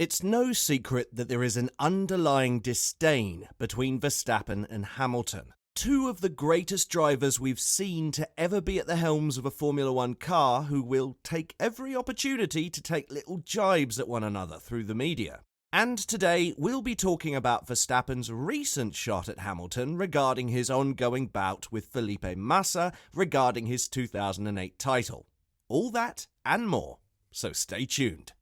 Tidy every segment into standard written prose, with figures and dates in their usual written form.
It's no secret that there is an underlying disdain between Verstappen and Hamilton. Two of the greatest drivers we've seen to ever be at the helms of a Formula One car who will take every opportunity to take little jibes at one another through the media. And today we'll be talking about Verstappen's recent shot at Hamilton regarding his ongoing bout with Felipe Massa regarding his 2008 title. All that and more, so stay tuned.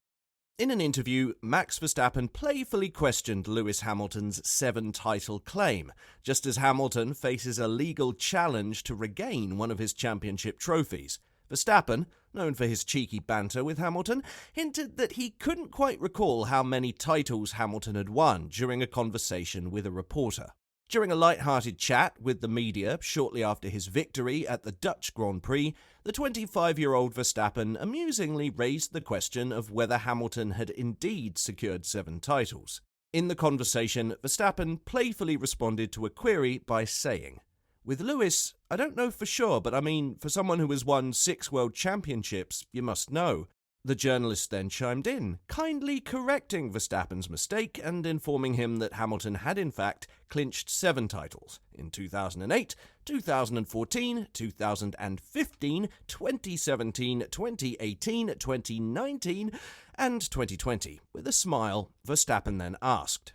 In an interview, Max Verstappen playfully questioned Lewis Hamilton's 7-title claim, just as Hamilton faces a legal challenge to regain one of his championship trophies. Verstappen, known for his cheeky banter with Hamilton, hinted that he couldn't quite recall how many titles Hamilton had won during a conversation with a reporter. During a light-hearted chat with the media shortly after his victory at the Dutch Grand Prix, the 25-year-old Verstappen amusingly raised the question of whether Hamilton had indeed secured 7 titles. In the conversation, Verstappen playfully responded to a query by saying, "With Lewis, I don't know for sure, but I mean, for someone who has won 6 world championships, you must know." The journalist then chimed in, kindly correcting Verstappen's mistake and informing him that Hamilton had in fact clinched 7 titles in 2008, 2014, 2015, 2017, 2018, 2019 and 2020. With a smile, Verstappen then asked,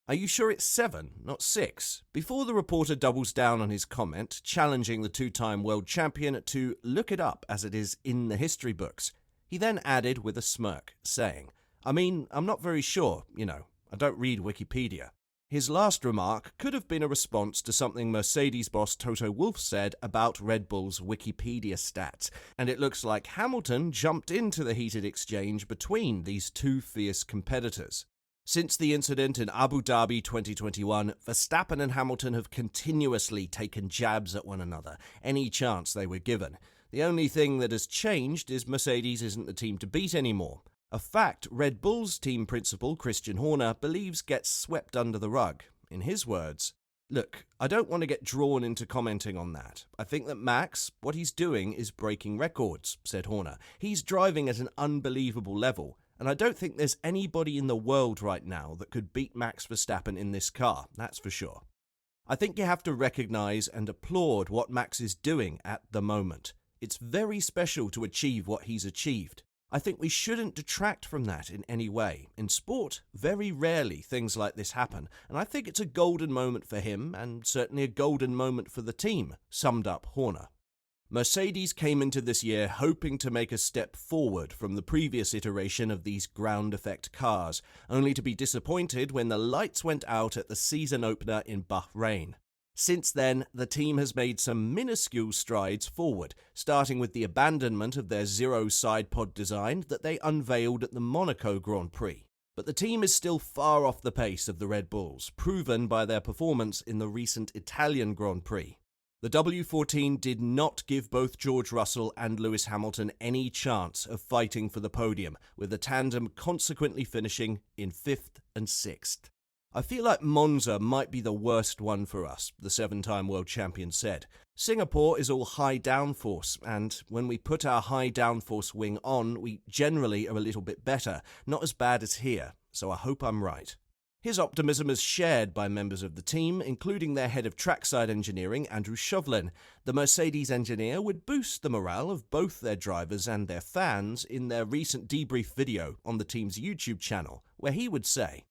"Are you sure it's 7, not 6? Before the reporter doubles down on his comment, challenging the 2-time world champion to look it up as it is in the history books. He then added with a smirk, saying, "I mean, I'm not very sure, I don't read Wikipedia." His last remark could have been a response to something Mercedes boss Toto Wolff said about Red Bull's Wikipedia stats, and it looks like Hamilton jumped into the heated exchange between these two fierce competitors. Since the incident in Abu Dhabi 2021, Verstappen and Hamilton have continuously taken jabs at one another, any chance they were given. The only thing that has changed is Mercedes isn't the team to beat anymore. A fact Red Bull's team principal Christian Horner believes gets swept under the rug. In his words, "Look, I don't want to get drawn into commenting on that. I think that Max, what he's doing is breaking records," said Horner. "He's driving at an unbelievable level, and I don't think there's anybody in the world right now that could beat Max Verstappen in this car, that's for sure. I think you have to recognise and applaud what Max is doing at the moment. It's very special to achieve what he's achieved. I think we shouldn't detract from that in any way. In sport, very rarely things like this happen, and I think it's a golden moment for him, and certainly a golden moment for the team," summed up Horner. Mercedes came into this year hoping to make a step forward from the previous iteration of these ground effect cars, only to be disappointed when the lights went out at the season opener in Bahrain. Since then, the team has made some minuscule strides forward, starting with the abandonment of their zero side pod design that they unveiled at the Monaco Grand Prix. But the team is still far off the pace of the Red Bulls, proven by their performance in the recent Italian Grand Prix. The W14 did not give both George Russell and Lewis Hamilton any chance of fighting for the podium, with the tandem consequently finishing in 5th and 6th. "I feel like Monza might be the worst one for us," the 7-time world champion said. "Singapore is all high downforce, and when we put our high downforce wing on, we generally are a little bit better, not as bad as here, so I hope I'm right." His optimism is shared by members of the team, including their head of trackside engineering, Andrew Chauvelin. The Mercedes engineer would boost the morale of both their drivers and their fans in their recent debrief video on the team's YouTube channel, where he would say,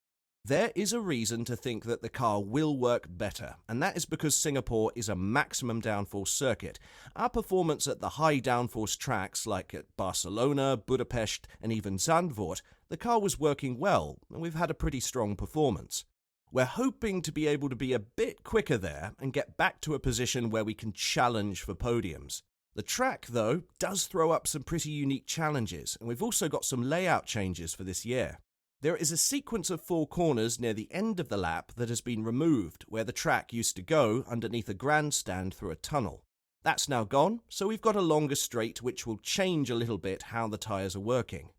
"There is a reason to think that the car will work better, and that is because Singapore is a maximum downforce circuit. Our performance at the high downforce tracks like at Barcelona, Budapest, and even Zandvoort, the car was working well, and we've had a pretty strong performance. We're hoping to be able to be a bit quicker there and get back to a position where we can challenge for podiums. The track, though, does throw up some pretty unique challenges, and we've also got some layout changes for this year. There is a sequence of 4 corners near the end of the lap that has been removed, where the track used to go underneath a grandstand through a tunnel. That's now gone, so we've got a longer straight which will change a little bit how the tyres are working.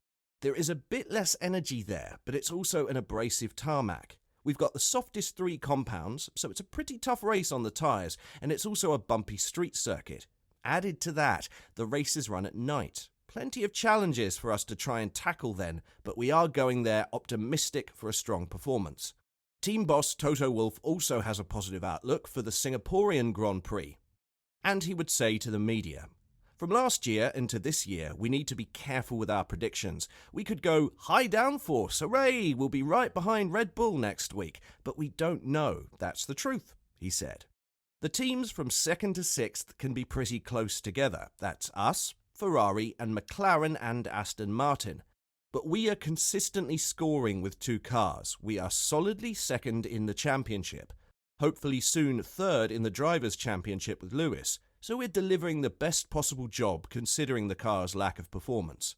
There is a bit less energy there, but it's also an abrasive tarmac. We've got the softest 3 compounds, so it's a pretty tough race on the tyres, and it's also a bumpy street circuit. Added to that, the races run at night. Plenty of challenges for us to try and tackle then, but we are going there optimistic for a strong performance. Team boss Toto Wolff also has a positive outlook for the Singaporean Grand Prix. And he would say to the media, "From last year into this year, we need to be careful with our predictions. We could go high downforce, hooray, we'll be right behind Red Bull next week, but we don't know. That's the truth," he said. The teams from 2nd to 6th can be pretty close together. That's us, Ferrari, and McLaren and Aston Martin. But we are consistently scoring with 2 cars. We are solidly 2nd in the championship. Hopefully soon 3rd in the Drivers' Championship with Lewis. So we're delivering the best possible job considering the car's lack of performance.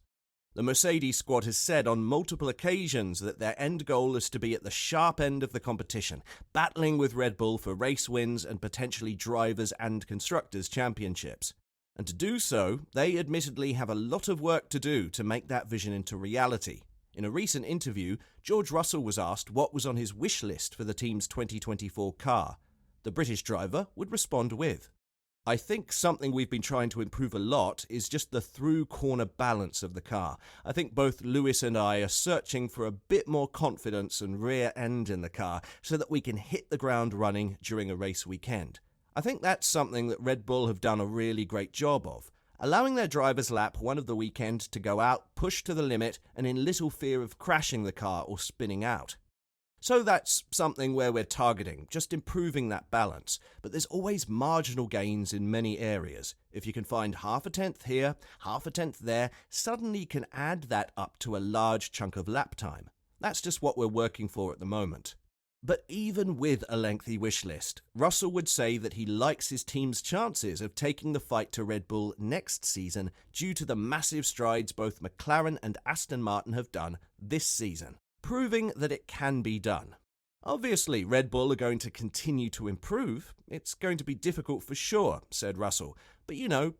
The Mercedes squad has said on multiple occasions that their end goal is to be at the sharp end of the competition, battling with Red Bull for race wins and potentially drivers' and constructors' championships. And to do so, they admittedly have a lot of work to do to make that vision into reality. In a recent interview, George Russell was asked what was on his wish list for the team's 2024 car. The British driver would respond with, "I think something we've been trying to improve a lot is just the through-corner balance of the car. I think both Lewis and I are searching for a bit more confidence and rear end in the car so that we can hit the ground running during a race weekend. I think that's something that Red Bull have done a really great job of, allowing their drivers lap one of the weekend to go out, push to the limit, and in little fear of crashing the car or spinning out. So that's something where we're targeting, just improving that balance. But there's always marginal gains in many areas. If you can find half a tenth here, half a tenth there, suddenly you can add that up to a large chunk of lap time. That's just what we're working for at the moment." But even with a lengthy wish list, Russell would say that he likes his team's chances of taking the fight to Red Bull next season due to the massive strides both McLaren and Aston Martin have done this season, proving that it can be done. "Obviously, Red Bull are going to continue to improve. It's going to be difficult for sure," said Russell. "But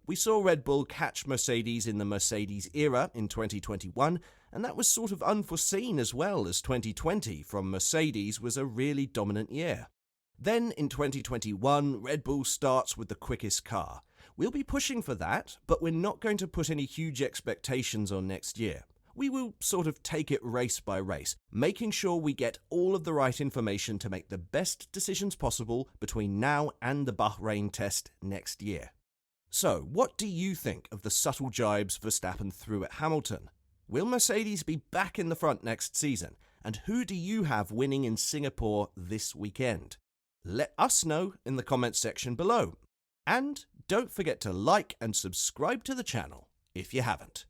we saw Red Bull catch Mercedes in the Mercedes era in 2021, and that was sort of unforeseen as well, as 2020 from Mercedes was a really dominant year. Then in 2021, Red Bull starts with the quickest car. We'll be pushing for that, but we're not going to put any huge expectations on next year. We will sort of take it race by race, making sure we get all of the right information to make the best decisions possible between now and the Bahrain test next year." So, what do you think of the subtle jibes Verstappen threw at Hamilton? Will Mercedes be back in the front next season? And who do you have winning in Singapore this weekend? Let us know in the comments section below. And don't forget to like and subscribe to the channel if you haven't.